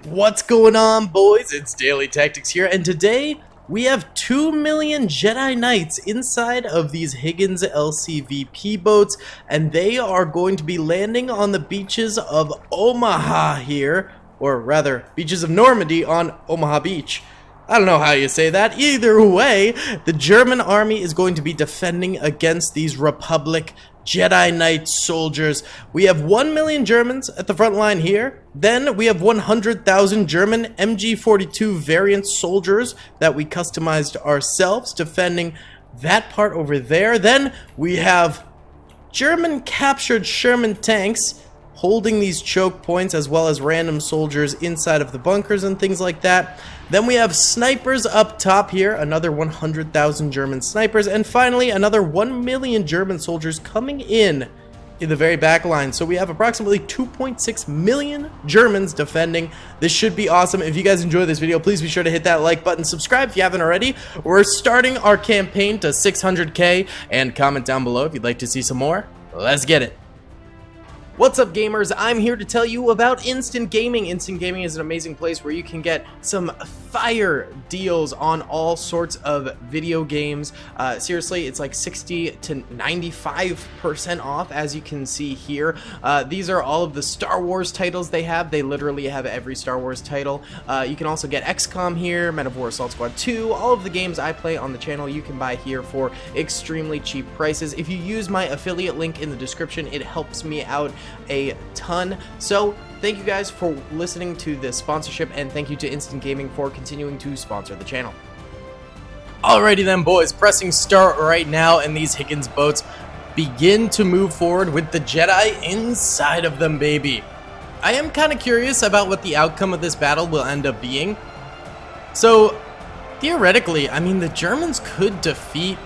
What's going on, boys? It's Daily Tactics here, and today we have 2 million Jedi Knights inside of these Higgins LCVP boats, and they are going to be landing on the beaches of Omaha here, or rather, beaches of Normandy on Omaha Beach. I don't know how you say that. Either way, the German army is going to be defending against these Republic Jedi Knight soldiers. We have 1 million Germans at the front line here. Then we have 100,000 German MG42 variant soldiers that we customized ourselves, defending that part over there. Then we have German captured Sherman tanks holding these choke points, as well as random soldiers inside of the bunkers and things like that. Then we have snipers up top here, another 100,000 German snipers, and finally another 1 million German soldiers coming in the very back line. So we have approximately 2.6 million Germans defending. This should be awesome. If you guys enjoy this video, please be sure to hit that like button, subscribe if you haven't already. We're starting our campaign to 600k, and comment down below if you'd like to see some more. Let's get it. What's up, gamers? I'm here to tell you about Instant Gaming. Instant Gaming is an amazing place where you can get some fire deals on all sorts of video games. Seriously, it's like 60 to 95% off, as you can see here. These are all of the Star Wars titles they have. They literally have every Star Wars title. You can also get XCOM here, Men of War Assault Squad 2, all of the games I play on the channel you can buy here for extremely cheap prices. If you use my affiliate link in the description, it helps me out a ton. So thank you guys for listening to this sponsorship, and thank you to Instant Gaming for continuing to sponsor the channel. Alrighty then, boys, pressing start right now, and these Higgins boats begin to move forward with the Jedi inside of them, baby. I am kind of curious about what the outcome of this battle will end up being. So theoretically, I mean, the Germans could defeat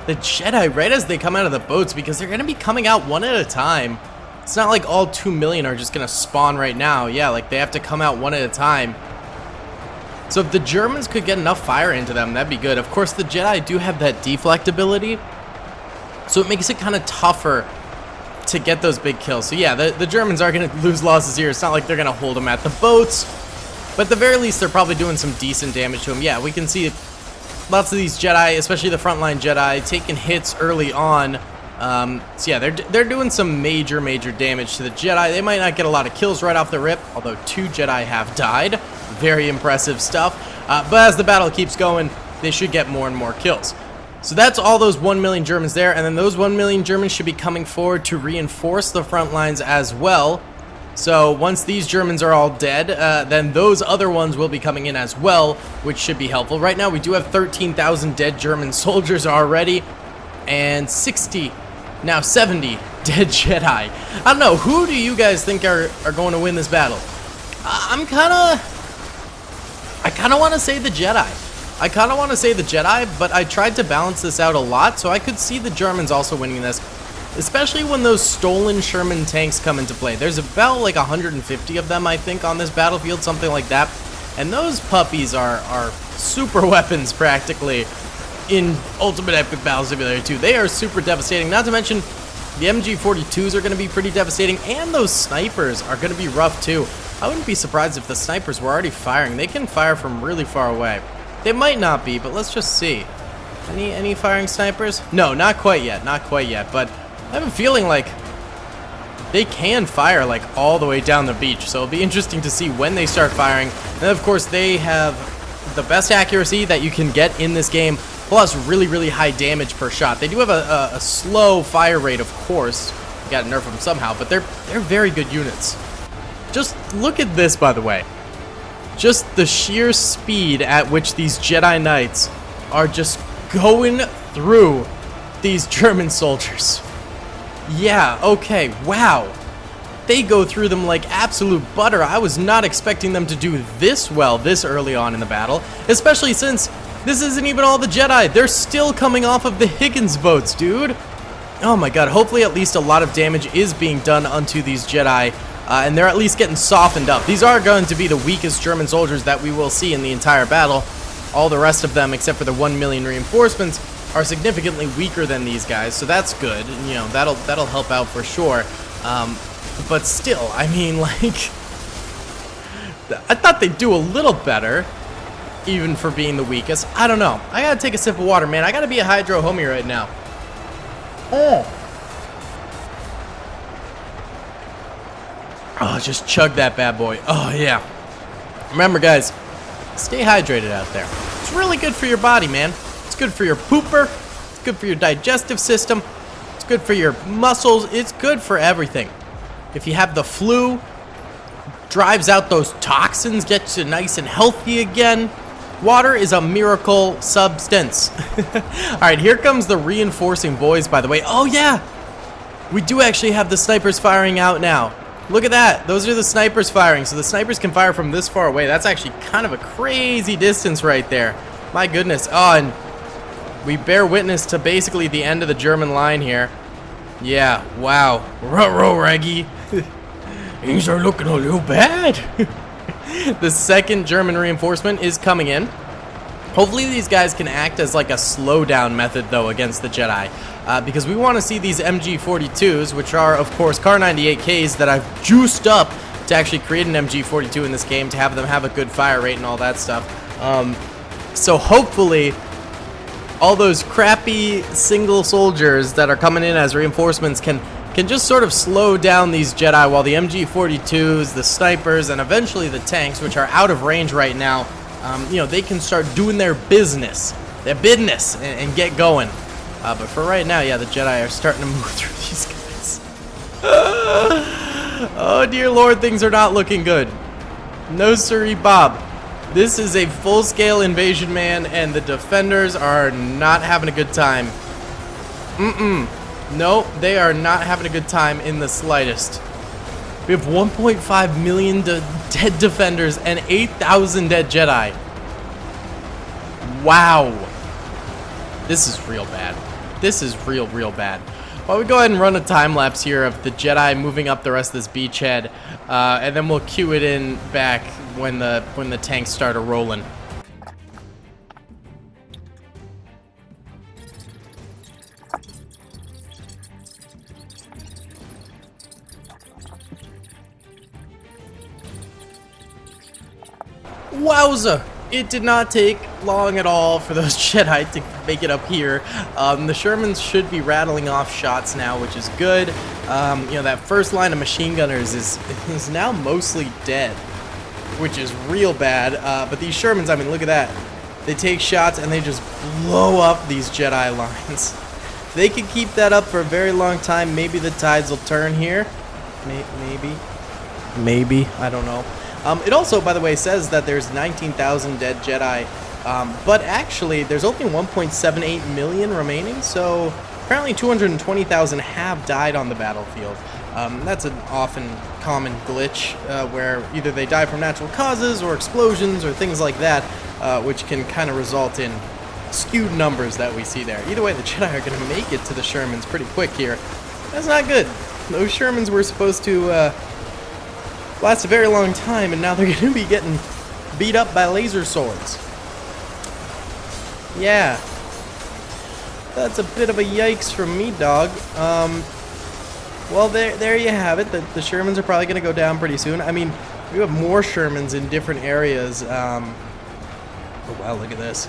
the Jedi right as they come out of the boats, because they're going to be coming out one at a time. It's not like all 2 million are just going to spawn right now. Yeah, like they have to come out one at a time. So if the Germans could get enough fire into them, that'd be good. Of course, the Jedi do have that deflect ability, so it makes it kind of tougher to get those big kills. So yeah, the Germans are going to lose losses here. It's not like they're going to hold them at the boats, but at the very least, they're probably doing some decent damage to them. Yeah, we can see lots of these Jedi, especially the frontline Jedi, taking hits early on. So yeah, they're doing some major damage to the Jedi. They might not get a lot of kills right off the rip, although 2 Jedi have died. Very impressive stuff. But as the battle keeps going, they should get more and more kills. So that's all those 1 million Germans there, and then those 1 million Germans should be coming forward to reinforce the front lines as well. So once these Germans are all dead, then those other ones will be coming in as well, which should be helpful. Right now we do have 13,000 dead German soldiers already, and 70 dead Jedi. I don't know, who do you guys think are going to win this battle? I kind of want to say the Jedi. But I tried to balance this out a lot, so I could see the Germans also winning this, especially when those stolen Sherman tanks come into play. There's about like 150 of them, I think, on this battlefield, something like that. And those puppies are super weapons, practically, in Ultimate Epic Battle Simulator 2. They are super devastating, not to mention the MG42s are going to be pretty devastating, and those snipers are going to be rough too. I wouldn't be surprised if the snipers were already firing. They can fire from really far away. They might not be, but let's just see. Any firing snipers? No, not quite yet, but I have a feeling like they can fire like all the way down the beach, so it'll be interesting to see when they start firing. And of course, they have the best accuracy that you can get in this game, plus really high damage per shot. They do have a slow fire rate, of course. You gotta nerf them somehow, but they're very good units. Just look at this, by the way. Just the sheer speed at which these Jedi Knights are just going through these German soldiers. Yeah, okay, wow. They go through them like absolute butter. I was not expecting them to do this well this early on in the battle, especially since this isn't even all the Jedi. They're still coming off of the Higgins boats, dude. Oh my god, hopefully at least a lot of damage is being done onto these Jedi, and they're at least getting softened up. These are going to be the weakest German soldiers that we will see in the entire battle. All the rest of them, except for the 1 million reinforcements, are significantly weaker than these guys, so that's good. You know, that'll help out for sure. But still, I mean, like, I thought they'd do a little better, even for being the weakest. I don't know. I gotta take a sip of water, man. I gotta be a hydro homie right now. Oh, just chug that bad boy. Oh, yeah. Remember, guys, stay hydrated out there. It's really good for your body, man. It's good for your pooper. It's good for your digestive system. It's good for your muscles. It's good for everything. If you have the flu, drives out those toxins, gets you nice and healthy again. Water is a miracle substance. All right, here comes the reinforcing boys, by the way. Oh, yeah. We do actually have the snipers firing out now. Look at that. Those are the snipers firing. So the snipers can fire from this far away. That's actually kind of a crazy distance right there. My goodness. Oh, and we bear witness to basically the end of the German line here. Yeah, wow. Ruh-roh, Reggie. Things are looking a little bad. The second German reinforcement is coming in. Hopefully these guys can act as like a slowdown method, though, against the Jedi. Because we want to see these MG42s, which are, of course, Car 98Ks that I've juiced up to actually create an MG42 in this game to have them have a good fire rate and all that stuff. So hopefully all those crappy single soldiers that are coming in as reinforcements can just sort of slow down these Jedi, while the MG42s, the snipers, and eventually the tanks, which are out of range right now, you know, they can start doing their business, and get going. But for right now, yeah, the Jedi are starting to move through these guys. Oh, dear Lord, things are not looking good. No siree, Bob. This is a full-scale invasion, man, and the defenders are not having a good time. No, they are not having a good time in the slightest. We have 1.5 million dead defenders and 8,000 dead Jedi. Wow. This is real bad. This is real bad. Well, we go ahead and run a time lapse here of the Jedi moving up the rest of this beachhead, and then we'll cue it in back when the tanks start rolling. Wowza! It did not take long at all for those Jedi to make it up here. The Shermans should be rattling off shots now, which is good. You know, that first line of machine gunners is now mostly dead, which is real bad. But these Shermans, I mean, look at that. They take shots and they just blow up these Jedi lines. They could keep that up for a very long time. Maybe the tides will turn here. Maybe. I don't know. It also, by the way, says that there's 19,000 dead Jedi, but actually there's only 1.78 million remaining, so apparently 220,000 have died on the battlefield. That's an often common glitch where either they die from natural causes or explosions or things like that, which can kind of result in skewed numbers that we see there. Either way, the Jedi are going to make it to the Shermans pretty quick here. That's not good. Those Shermans were supposed to last a very long time, and now they're going to be getting beat up by laser swords. Yeah. That's a bit of a yikes from me, dog. Well, there you have it. The Shermans are probably going to go down pretty soon. I mean, we have more Shermans in different areas. Oh, wow, look at this.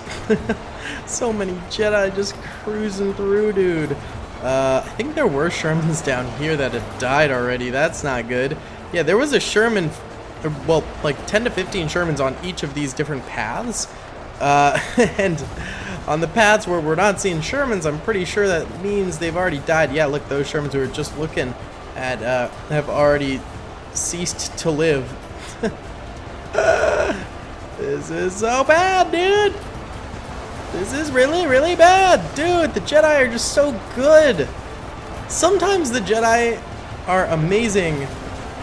So many Jedi just cruising through, dude. I think there were Shermans down here that had died already. That's not good. Yeah, there was a Sherman, well, like 10 to 15 Shermans on each of these different paths. And on the paths where we're not seeing Shermans, I'm pretty sure that means they've already died. Yeah, look, those Shermans we were just looking at have already ceased to live. This is so bad, dude. This is really bad. Dude, the Jedi are just so good. Sometimes the Jedi are amazing,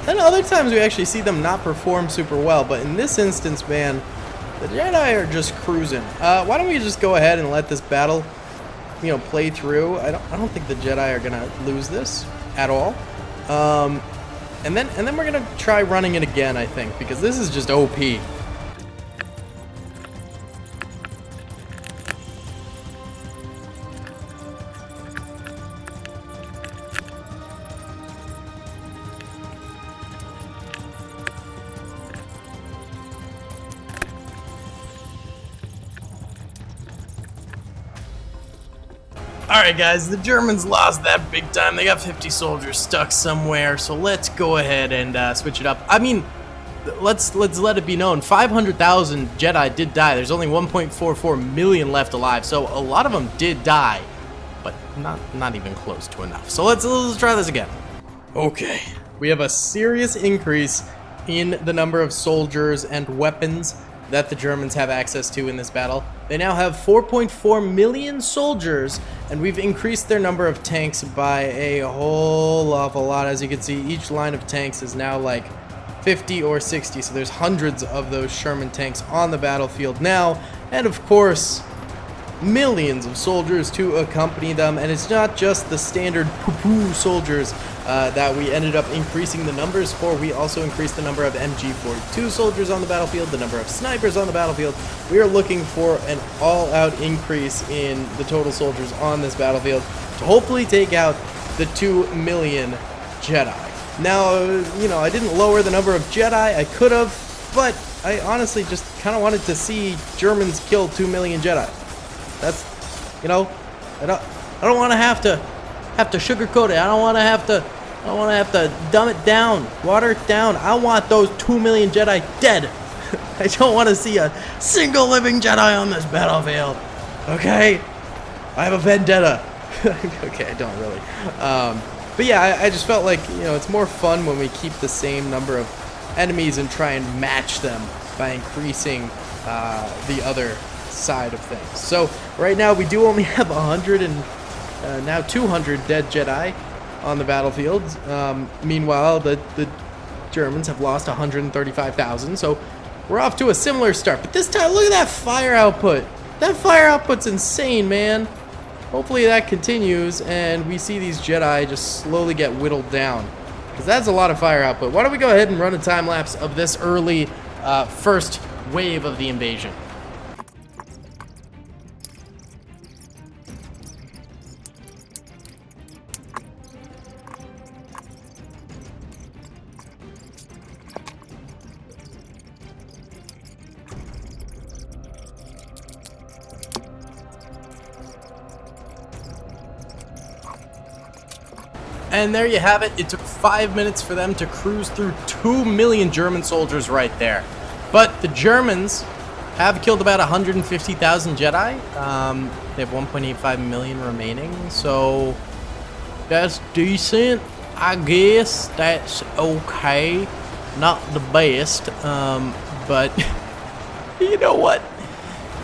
and other times we actually see them not perform super well. But in this instance, man, the Jedi are just cruising. Why don't we just go ahead and let this battle, you know, play through? I don't think the Jedi are gonna lose this at all. And then we're gonna try running it again, I think, because this is just OP. Alright guys, the Germans lost that big time. They got 50 soldiers stuck somewhere, so let's go ahead and switch it up. I mean, let's let it be known, 500,000 Jedi did die. There's only 1.44 million left alive, so a lot of them did die, but not even close to enough. So let's try this again. Okay, we have a serious increase in the number of soldiers and weapons that the Germans have access to in this battle. They now have 4.4 million soldiers, and we've increased their number of tanks by a whole awful lot. As you can see, each line of tanks is now like 50 or 60, so there's hundreds of those Sherman tanks on the battlefield now, and of course, millions of soldiers to accompany them. And it's not just the standard poo-poo soldiers that we ended up increasing the numbers for. We also increased the number of MG42 soldiers on the battlefield, the number of snipers on the battlefield. We are looking for an all-out increase in the total soldiers on this battlefield to hopefully take out the 2 million Jedi. Now, you know, I didn't lower the number of Jedi. I could have, but I honestly just kind of wanted to see Germans kill 2 million Jedi. That's, you know, I don't want to have to sugarcoat it. I don't want to have to dumb it down, water it down. I want those 2 million Jedi dead. I don't want to see a single living Jedi on this battlefield. Okay, I have a vendetta. Okay, I don't really. But yeah, I just felt like, you know, it's more fun when we keep the same number of enemies and try and match them by increasing the other side of things. So right now we do only have 100 and now 200 dead Jedi on the battlefield. Meanwhile, the Germans have lost 135,000, so we're off to a similar start. But this time, look at that fire output. That fire output's insane, man. Hopefully that continues and we see these Jedi just slowly get whittled down, because that's a lot of fire output. Why don't we go ahead and run a time lapse of this early first wave of the invasion. And there you have it. It took 5 minutes for them to cruise through 2 million German soldiers right there. But the Germans have killed about 150,000 Jedi. They have 1.85 million remaining, so that's decent. I guess that's okay. Not the best, but you know what?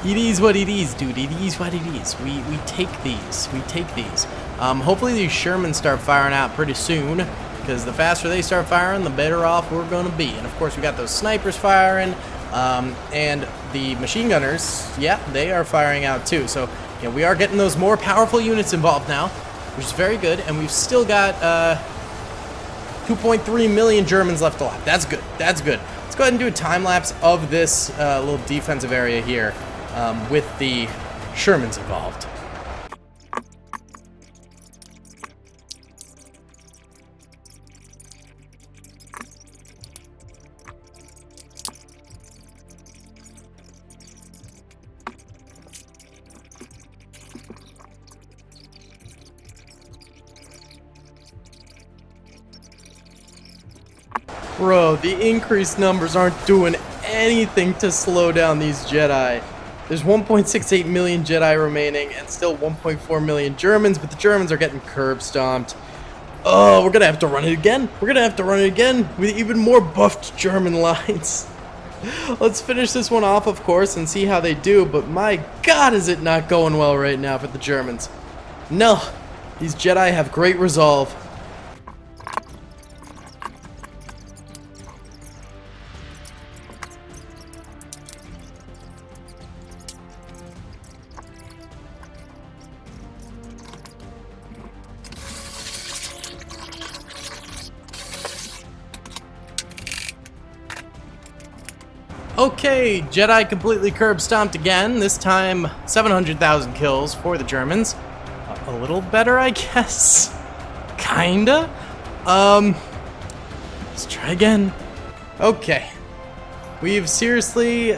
It is what it is, dude. It is what it is. We take these. We take these. Hopefully these Shermans start firing out pretty soon, because the faster they start firing, the better off we're going to be. And of course, we got those snipers firing, and the machine gunners, yeah, they are firing out too. So, you know, we are getting those more powerful units involved now, which is very good. And we've still got 2.3 million Germans left alive. That's good. That's good. Let's go ahead and do a time lapse of this little defensive area here. With the Shermans involved. Bro, the increased numbers aren't doing anything to slow down these Jedi. There's 1.68 million Jedi remaining and still 1.4 million Germans, but the Germans are getting curb stomped. Oh, we're gonna have to run it again. We're gonna have to run it again with even more buffed German lines. Let's finish this one off, of course, and see how they do, but my God, is it not going well right now for the Germans. No, these Jedi have great resolve. Okay, Jedi completely curb stomped again. This time, 700,000 kills for the Germans. A little better, I guess. Kinda. Let's try again. Okay. We've seriously,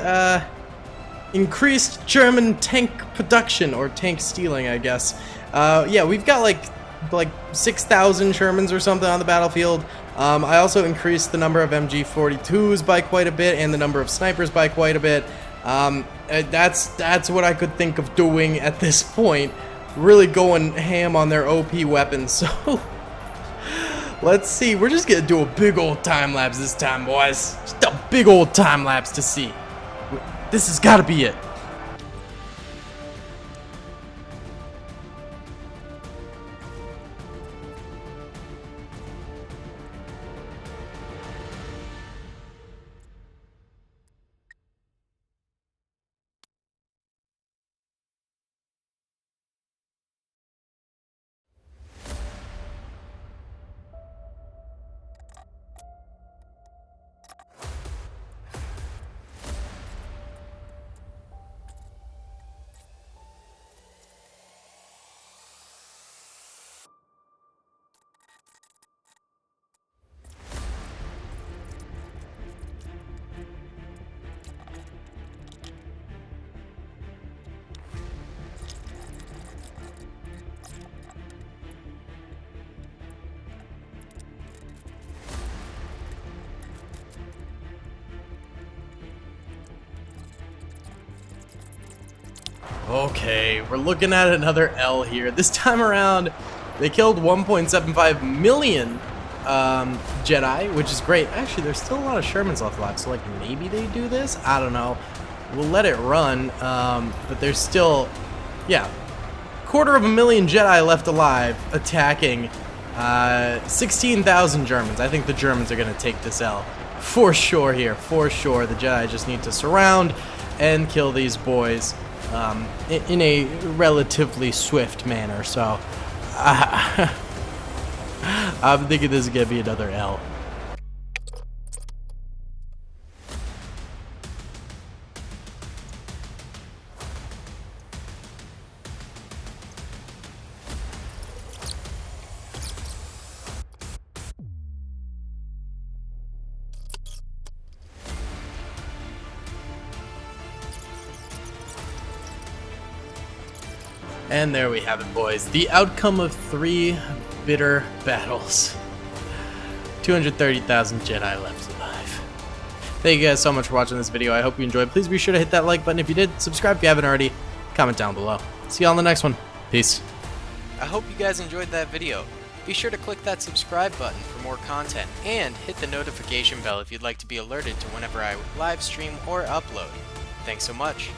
increased German tank production, or tank stealing, I guess. Yeah, we've got like 6,000 Shermans or something on the battlefield. I also increased the number of MG42s by quite a bit and the number of snipers by quite a bit. That's what I could think of doing at this point. Really going ham on their OP weapons. So let's see. We're just gonna do a big old time lapse this time, boys. Just a big old time lapse to see. This has got to be it. Okay, we're looking at another L here. This time around, they killed 1.75 million Jedi, which is great. Actually, there's still a lot of Shermans left alive, so like maybe they do this? I don't know. We'll let it run, but there's still, yeah, 250,000 Jedi left alive attacking 16,000 Germans. I think the Germans are going to take this L for sure here, for sure. The Jedi just need to surround and kill these boys in a relatively swift manner. So I'm thinking this is going to be another L. And there we have it, boys. The outcome of 3 bitter battles. 230,000 Jedi left alive. Thank you guys so much for watching this video. I hope you enjoyed. Please be sure to hit that like button if you did. Subscribe if you haven't already. Comment down below. See you all in the next one. Peace. I hope you guys enjoyed that video. Be sure to click that subscribe button for more content and hit the notification bell if you'd like to be alerted to whenever I live stream or upload. Thanks so much.